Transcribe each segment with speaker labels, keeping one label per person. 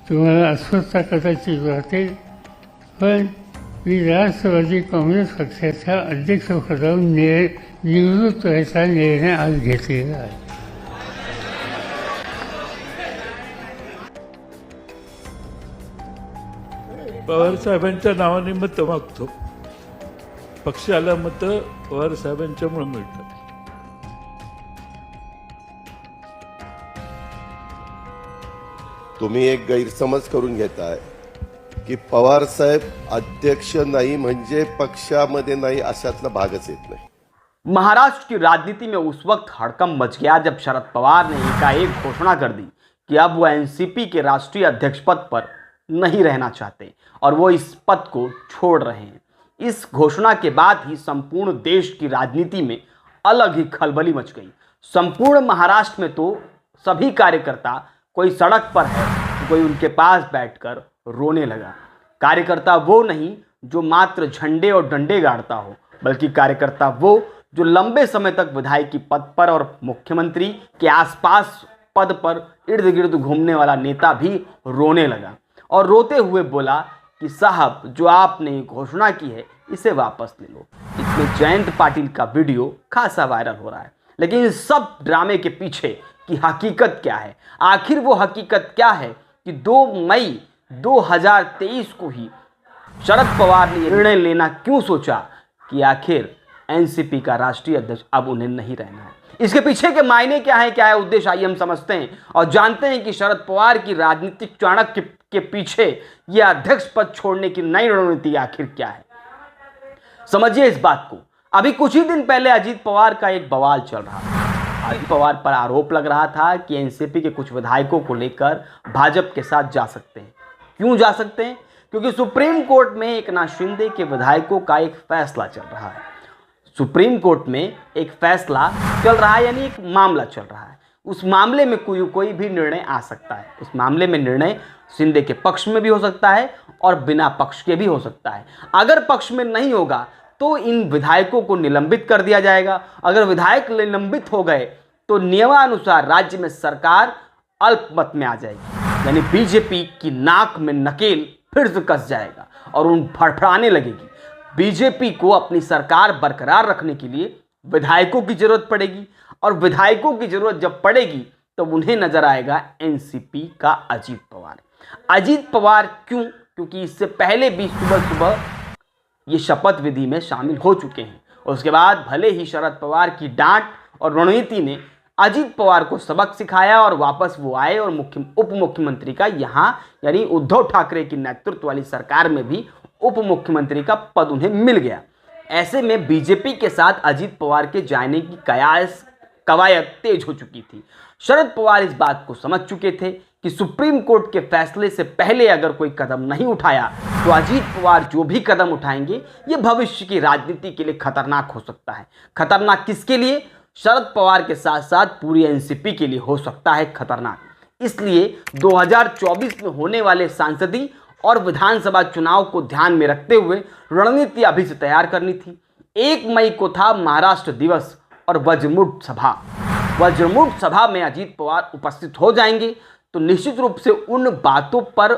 Speaker 1: तुम्हाला अस्वस्थता कदाचित वाटेल, पण मी राष्ट्रवादी काँग्रेस पक्षाच्या अध्यक्षपदावरून निवृत्त व्हायचा निर्णय आज घेतलेला आहे.
Speaker 2: पवारसाहेबांच्या नावाने मतं मागतो. पक्षाला मतं पवारसाहेबांच्यामुळे मिळतात.
Speaker 3: तुम्ही एक गैरसमज करून घेताय की पवार साहेब अध्यक्ष नाही म्हणजे पक्षामध्ये नहीं, अशातला भागच येत नहीं.
Speaker 4: महाराष्ट्र की राजनीति में उस वक्त हड़कंप मच गया जब शरद पवार ने एकाएक घोषणा कर दी कि अब वो एनसीपी के राष्ट्रीय अध्यक्ष पद पर नहीं रहना चाहते और वो इस पद को छोड़ रहे हैं. इस घोषणा के बाद ही संपूर्ण देश की राजनीति में अलग ही खलबली मच गई. संपूर्ण महाराष्ट्र में तो सभी कार्यकर्ता, कोई सड़क पर है तो कोई उनके पास बैठकर रोने लगा. कार्यकर्ता वो नहीं जो मात्र झंडे और डंडे गाड़ता हो, बल्कि कार्यकर्ता वो जो लंबे समय तक विधायकी पद पर और मुख्यमंत्री के आसपास पद पर इर्द गिर्द घूमने वाला नेता भी रोने लगा और रोते हुए बोला कि साहब, जो आपने घोषणा की है इसे वापस ले लो. इसमें जयंत पाटिल का वीडियो खासा वायरल हो रहा है. लेकिन इस सब ड्रामे के पीछे की हकीकत क्या है? आखिर वो हकीकत क्या है कि 2 मई 2023 को ही शरद पवार ने निर्णय लेना क्यों सोचा कि आखिर एनसीपी का राष्ट्रीय अध्यक्ष अब उन्हें नहीं रहना है? इसके पीछे के मायने क्या है उद्देश्य, आइए हम समझते हैं और जानते हैं कि शरद पवार की राजनीतिक चाणक्य के पीछे यह अध्यक्ष पद छोड़ने की नई रणनीति आखिर क्या है. समझिए इस बात को. अभी कुछ ही दिन पहले अजीत पवार का एक बवाल चल रहा था. अजीत पवार पर आरोप लग रहा था कि एनसीपी के कुछ विधायकों को लेकर भाजपा के साथ जा सकते हैं. क्यों जा सकते हैं? क्योंकि सुप्रीम कोर्ट में एकनाथ शिंदे के विधायकों का एक फैसला चल रहा है. सुप्रीम कोर्ट में एक फैसला चल रहा है, यानी एक मामला चल रहा है. उस मामले में कोई भी निर्णय आ सकता है. उस मामले में निर्णय शिंदे के पक्ष में भी हो सकता है और बिना पक्ष के भी हो सकता है. अगर पक्ष में नहीं होगा तो इन विधायकों को निलंबित कर दिया जाएगा. अगर विधायक निलंबित हो गए तो नियमानुसार राज्य में सरकार अल्पमत में आ जाएगी, यानी बीजेपी की नाक में नकेल फिर से कस जाएगा और उन फड़फड़ाने लगेगी. बीजेपी को अपनी सरकार बरकरार रखने के लिए विधायकों की जरूरत पड़ेगी और विधायकों की जरूरत जब पड़ेगी तो उन्हें नजर आएगा एनसीपी का अजीत पवार. अजीत पवार क्यों? क्योंकि इससे पहले भी सुबह सुबह ये शपथ विधि में शामिल हो चुके हैं और उसके बाद भले ही शरद पवार की डांट और रणनीति ने अजीत पवार को सबक सिखाया और वापस वो आए और उप मुख्यमंत्री का यहाँ, यानी उद्धव ठाकरे की नेतृत्व वाली सरकार में भी उप मुख्यमंत्री का पद उन्हें मिल गया. ऐसे में बीजेपी के साथ अजीत पवार के जाने की कवायद तेज हो चुकी थी. शरद पवार इस बात को समझ चुके थे कि सुप्रीम कोर्ट के फैसले से पहले अगर कोई कदम नहीं उठाया तो अजीत पवार जो भी कदम उठाएंगे ये भविष्य की राजनीति के लिए खतरनाक हो सकता है. खतरनाक किसके लिए? शरद पवार के साथ साथ पूरी एनसीपी के लिए हो सकता है खतरनाक. इसलिए 2024 में होने वाले सांसदीय और विधानसभा चुनाव को ध्यान में रखते हुए रणनीति अभी से तैयार करनी थी. 1 मई को था महाराष्ट्र दिवस और वज्रमुठ सभा में अजीत पवार उपस्थित हो जाएंगे तो निश्चित रूप से उन बातों पर,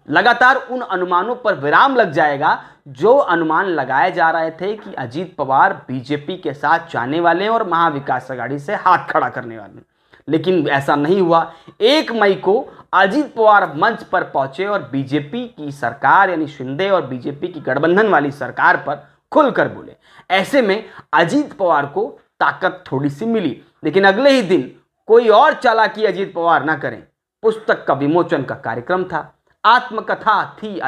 Speaker 4: लगातार उन अनुमानों पर विराम लग जाएगा जो अनुमान लगाए जा रहे थे कि अजीत पवार बीजेपी के साथ जाने वाले हैं और महाविकास अघाड़ी से हाथ खड़ा करने वाले हैं. लेकिन ऐसा नहीं हुआ. 1 मई को अजीत पवार मंच पर पहुंचे और बीजेपी की सरकार, यानी शिंदे और बीजेपी की गठबंधन वाली सरकार पर खुलकर बोले. ऐसे में अजीत पवार को ताकत थोड़ी सी मिली. लेकिन अगले ही दिन कोई और चालाकी अजीत पवार ना करें. पुस्तक का विमोचन का कार्यक्रम था, आत्मकथा थी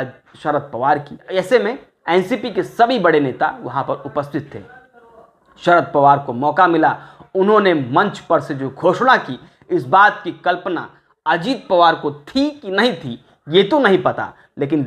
Speaker 4: शरद पवार की. ऐसे में एनसीपी के सभी बड़े नेता वहां पर उपस्थित थे. शरद पवार को मौका मिला. उन्होंने मंच पर से जो घोषणा की, इस बात की कल्पना अजीत पवार को थी कि नहीं थी ये तो नहीं पता, लेकिन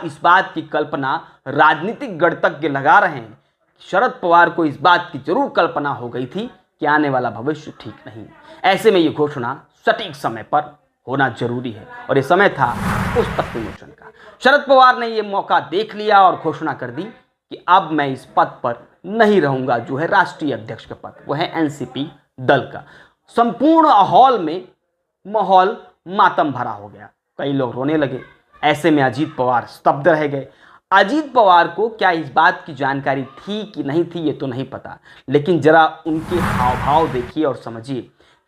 Speaker 4: इस बात की कल्पना राजनीतिक गणितज्ञ लगा रहे हैं. शरद पवार को इस बात की जरूर कल्पना हो गई थी कि आने वाला भविष्य ठीक नहीं. ऐसे में ये घोषणा सटीक समय पर होना जरूरी है और ये समय था पुस्तक विमोचन का. शरद पवार ने ये मौका देख लिया और घोषणा कर दी कि अब मैं इस पद पर नहीं रहूंगा, जो है राष्ट्रीय अध्यक्ष का पद, वो है एनसीपी दल का. संपूर्ण माहौल मातम भरा हो गया। कई लोग रोने लगे। ऐसे में अजीत पवार स्तब्ध रह गए। अजीत पवार को क्या इस बात की जानकारी थी कि नहीं थी ये तो नहीं पता, लेकिन जरा उनके हाव भाव देखिए और समझिए।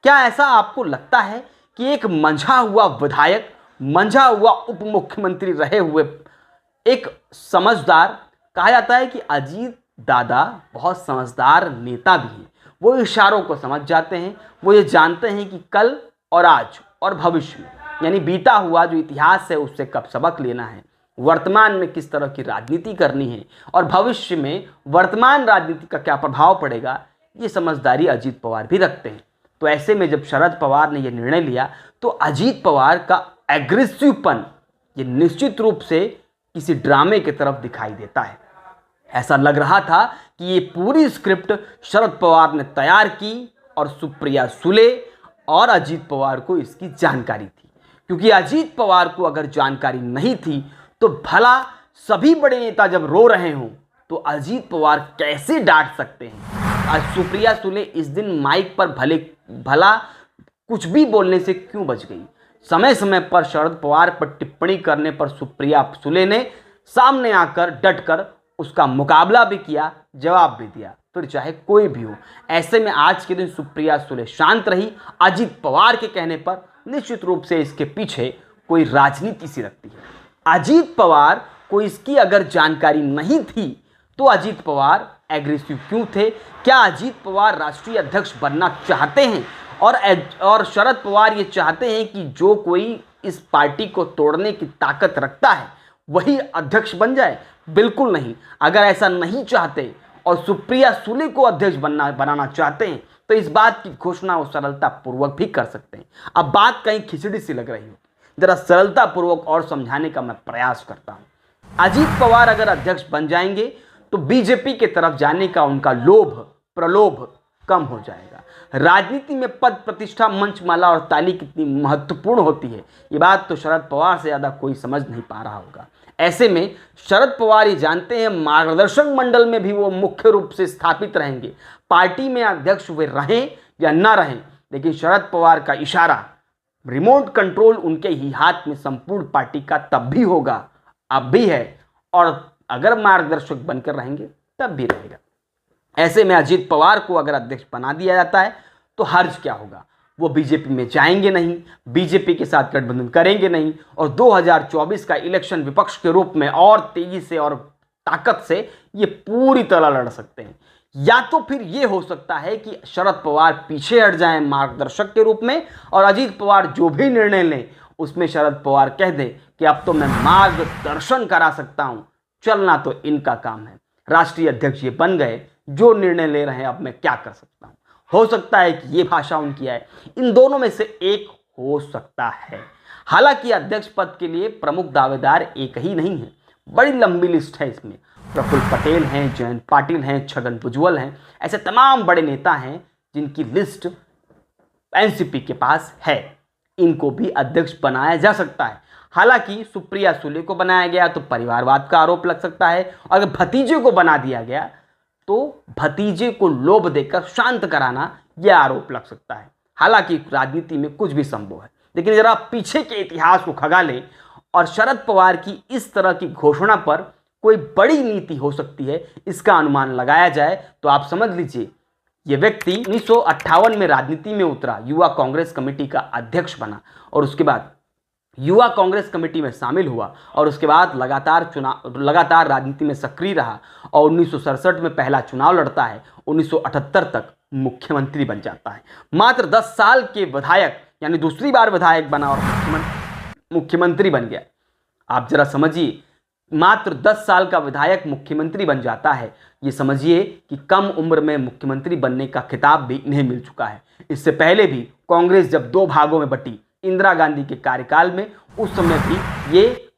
Speaker 4: क्या ऐसा आपको लगता है कि एक मंझा हुआ विधायक, मंझा हुआ उप मुख्यमंत्री रहे हुए एक समझदार, कहा जाता है कि अजीत दादा बहुत समझदार नेता भी हैं, वो इशारों को समझ जाते हैं, वो ये जानते हैं कि कल और आज और भविष्य में, यानी बीता हुआ जो इतिहास है उससे कब सबक लेना है, वर्तमान में किस तरह की राजनीति करनी है और भविष्य में वर्तमान राजनीति का क्या प्रभाव पड़ेगा, ये समझदारी अजीत पवार भी रखते हैं। तो ऐसे में जब शरद पवार ने यह निर्णय लिया तो अजीत पवार का एग्रेसिवपन ये निश्चित रूप से किसी ड्रामे की तरफ दिखाई देता है। ऐसा लग रहा था कि ये पूरी स्क्रिप्ट शरद पवार ने तैयार की और सुप्रिया सुले और अजीत पवार को इसकी जानकारी थी, क्योंकि अजीत पवार को अगर जानकारी नहीं थी तो भला सभी बड़े नेता जब रो रहे हों तो अजीत पवार कैसे डांट सकते हैं। आज सुप्रिया सुले इस दिन माइक पर भला कुछ भी बोलने से क्यों बच गई। समय समय पर शरद पवार पर टिप्पणी करने पर सुप्रिया सुले ने सामने आकर डटकर उसका मुकाबला भी किया, जवाब भी दिया, फिर चाहे कोई भी हो। ऐसे में आज के दिन सुप्रिया सुले शांत रही। अजीत पवार के कहने पर निश्चित रूप से इसके पीछे कोई राजनीति सी लगती है। अजीत पवार को इसकी अगर जानकारी नहीं थी तो अजीत पवार एग्रेसिव क्यों थे? क्या अजीत पवार राष्ट्रीय अध्यक्ष बनना चाहते हैं और शरद पवार ये चाहते हैं कि जो कोई इस पार्टी को तोड़ने की ताकत रखता है वही अध्यक्ष बन जाए? बिल्कुल नहीं। अगर ऐसा नहीं चाहते और सुप्रिया सुले को अध्यक्ष बनाना चाहते हैं तो इस बात की घोषणा वो सरलता पूर्वक भी कर सकते हैं। अब बात कहीं खिचड़ी सी लग रही हो, जरा सरलता पूर्वक और समझाने का मैं प्रयास करता हूं। अजीत पवार अगर अध्यक्ष बन जाएंगे तो बीजेपी के तरफ जाने का उनका लोभ प्रलोभ कम हो जाएगा। राजनीति में पद प्रतिष्ठा, मंचमाला और ताली कितनी महत्वपूर्ण होती है ये बात तो शरद पवार से ज्यादा कोई समझ नहीं पा रहा होगा। ऐसे में शरद पवार ये जानते हैं मार्गदर्शक मंडल में भी वो मुख्य रूप से स्थापित रहेंगे। पार्टी में अध्यक्ष वे रहें या ना रहें, लेकिन शरद पवार का इशारा, रिमोट कंट्रोल उनके ही हाथ में संपूर्ण पार्टी का तब भी होगा, अब भी है, और अगर मार्गदर्शक बनकर रहेंगे तब भी रहेगा। ऐसे में अजीत पवार को अगर अध्यक्ष बना दिया जाता है तो हर्ज क्या होगा? वो बीजेपी में जाएंगे नहीं, बीजेपी के साथ गठबंधन करेंगे नहीं और 2024 का इलेक्शन विपक्ष के रूप में और तेजी से और ताकत से ये पूरी तरह लड़ सकते हैं। या तो फिर ये हो सकता है कि शरद पवार पीछे हट जाएं मार्गदर्शक के रूप में और अजीत पवार जो भी निर्णय लें उसमें शरद पवार कह दे कि अब तो मैं मार्गदर्शन करा सकता हूं, चलना तो इनका काम है। राष्ट्रीय अध्यक्ष ये बन गए, जो निर्णय ले रहे हैं अब मैं क्या कर सकता हूं। हो सकता है कि ये भाषा उनकी आए। इन दोनों में से एक हो सकता है। हालांकि अध्यक्ष पद के लिए प्रमुख दावेदार एक ही नहीं है, बड़ी लंबी लिस्ट है इसमें। प्रफुल्ल पटेल हैं, जयंत पाटिल हैं, छगन भुजबल हैं, ऐसे तमाम बड़े नेता हैं जिनकी लिस्ट एनसीपी के पास है। इनको भी अध्यक्ष बनाया जा सकता है। हालांकि सुप्रिया सुले को बनाया गया तो परिवारवाद का आरोप लग सकता है, और अगर भतीजे को बना दिया गया तो भतीजे को लोभ देकर शांत कराना यह आरोप लग सकता है। हालांकि राजनीति में कुछ भी संभव है, लेकिन जरा पीछे के इतिहास को खंगा लें और शरद पवार की इस तरह की घोषणा पर कोई बड़ी नीति हो सकती है इसका अनुमान लगाया जाए तो आप समझ लीजिए ये व्यक्ति 1958 में राजनीति में उतरा, युवा कांग्रेस कमेटी का अध्यक्ष बना और उसके बाद युवा कांग्रेस कमेटी में शामिल हुआ और उसके बाद लगातार राजनीति में सक्रिय रहा और 1967 में पहला चुनाव लड़ता है। 1978 तक मुख्यमंत्री बन जाता है। मात्र 10 साल के विधायक, यानी दूसरी बार विधायक बना और मुख्यमंत्री बन गया। आप जरा समझिए, मात्र 10 साल का विधायक मुख्यमंत्री बन जाता है। ये समझिए कि कम उम्र में मुख्यमंत्री बनने का खिताब भी इन्हें मिल चुका है। इससे पहले भी कांग्रेस जब 2 भागों में बटी इंदिरा गांधी के कार्यकाल में, उस समय भी ये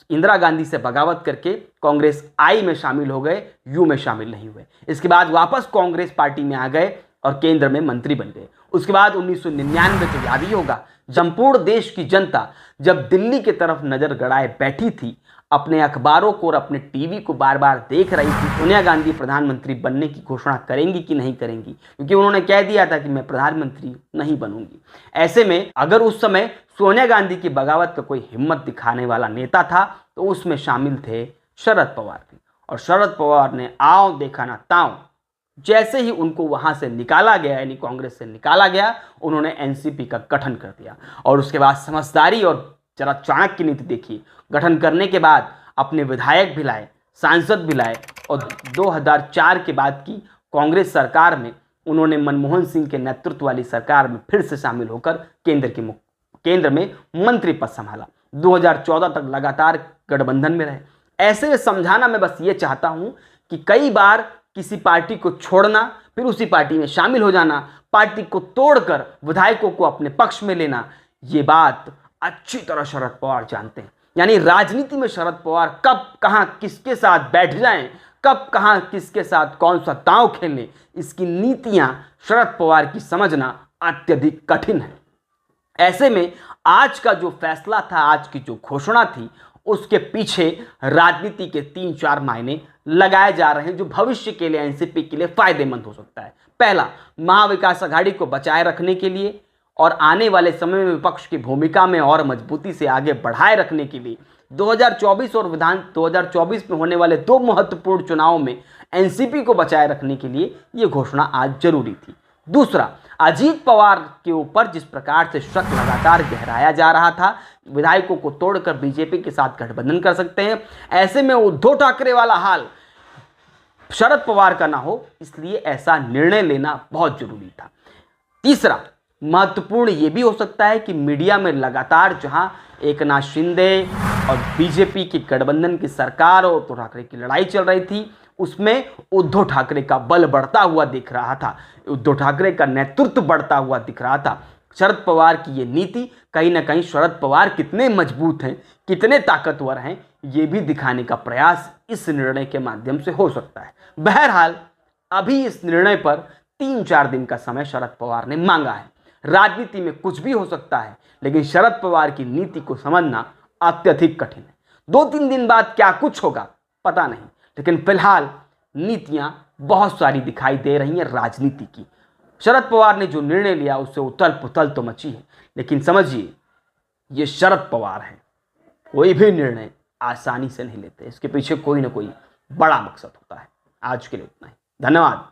Speaker 4: इंदिरा गांधी से बगावत करके कांग्रेस आई में शामिल हो गए, यू में शामिल नहीं हुए। इसके बाद वापस कांग्रेस पार्टी में आ गए और केंद्र में मंत्री बन गए। उसके बाद 1999 तो याद ही होगा, संपूर्ण देश की जनता जब दिल्ली की तरफ नजर गड़ाए बैठी थी, अपने अखबारों को और अपने टीवी को बार बार देख रही थी सोनिया गांधी प्रधानमंत्री बनने की घोषणा करेंगी कि नहीं करेंगी, क्योंकि उन्होंने कह दिया था कि मैं प्रधानमंत्री नहीं बनूंगी। ऐसे में अगर उस समय सोनिया गांधी की बगावत का कोई हिम्मत दिखाने वाला नेता था तो उसमें शामिल थे शरद पवार भी। और शरद पवार ने आओ देखा ना ताओ, जैसे ही उनको वहां से निकाला गया, यानी कांग्रेस से निकाला गया, उन्होंने एनसीपी का गठन कर दिया। और उसके बाद समझदारी और जरा चाणक्य नीति देखी, गठन करने के बाद अपने विधायक भी लाए, सांसद भी लाए, और 2004 के बाद की कांग्रेस सरकार में उन्होंने मनमोहन सिंह के नेतृत्व वाली सरकार में फिर से शामिल होकर केंद्र में मंत्री पद संभाला। 2014 तक लगातार गठबंधन में रहे। ऐसे में समझाना मैं बस ये चाहता हूं कि कई बार किसी पार्टी को छोड़ना, फिर उसी पार्टी में शामिल हो जाना, पार्टी को तोड़कर विधायकों को अपने पक्ष में लेना, ये बात अच्छी तरह शरद पवार जानते हैं। यानी राजनीति में शरद पवार कब कहां किसके साथ बैठ जाएं, कब कहां किसके साथ कौन सा दांव खेलें, इसकी नीतियां शरद पवार की समझना अत्यधिक कठिन है। ऐसे में आज का जो फैसला था, आज की जो घोषणा थी, उसके पीछे राजनीति के 3-4 मायने लगाए जा रहे हैं जो भविष्य के लिए एनसीपी के लिए फायदेमंद हो सकता है। पहला, महाविकास अघाड़ी को बचाए रखने के लिए और आने वाले समय में विपक्ष की भूमिका में और मजबूती से आगे बढ़ाए रखने के लिए 2024 और 2024 में होने वाले 2 महत्वपूर्ण चुनावों में एनसीपी को बचाए रखने के लिए यह घोषणा आज जरूरी थी। दूसरा, अजीत पवार के ऊपर जिस प्रकार से शक लगातार गहराया जा रहा था, विधायकों को तोड़कर बीजेपी के साथ गठबंधन कर सकते हैं, ऐसे में उद्धव ठाकरे वाला हाल शरद पवार का ना हो, इसलिए ऐसा निर्णय लेना बहुत जरूरी था। तीसरा, महत्वपूर्ण यह भी हो सकता है कि मीडिया में लगातार जहां एकनाथ शिंदे और बीजेपी की गठबंधन की सरकार और उद्धव ठाकरे की लड़ाई चल रही थी, उसमें उद्धव ठाकरे का बल बढ़ता हुआ दिख रहा था, उद्धव ठाकरे का नेतृत्व बढ़ता हुआ दिख रहा था। शरद पवार की ये नीति कहीं ना कहीं शरद पवार कितने मजबूत हैं, कितने ताकतवर हैं, ये भी दिखाने का प्रयास इस निर्णय के माध्यम से हो सकता है। बहरहाल अभी इस निर्णय पर 3-4 दिन का समय शरद पवार ने मांगा है। राजनीति में कुछ भी हो सकता है, लेकिन शरद पवार की नीति को समझना अत्यधिक कठिन है। 2-3 दिन बाद क्या कुछ होगा पता नहीं, लेकिन फिलहाल नीतियां बहुत सारी दिखाई दे रही हैं राजनीति की। शरद पवार ने जो निर्णय लिया उससे उथल पुथल तो मची है, लेकिन समझिए ये शरद पवार है, कोई भी निर्णय आसानी से नहीं लेते, इसके पीछे कोई ना कोई बड़ा मकसद होता है। आज के लिए इतना ही, धन्यवाद।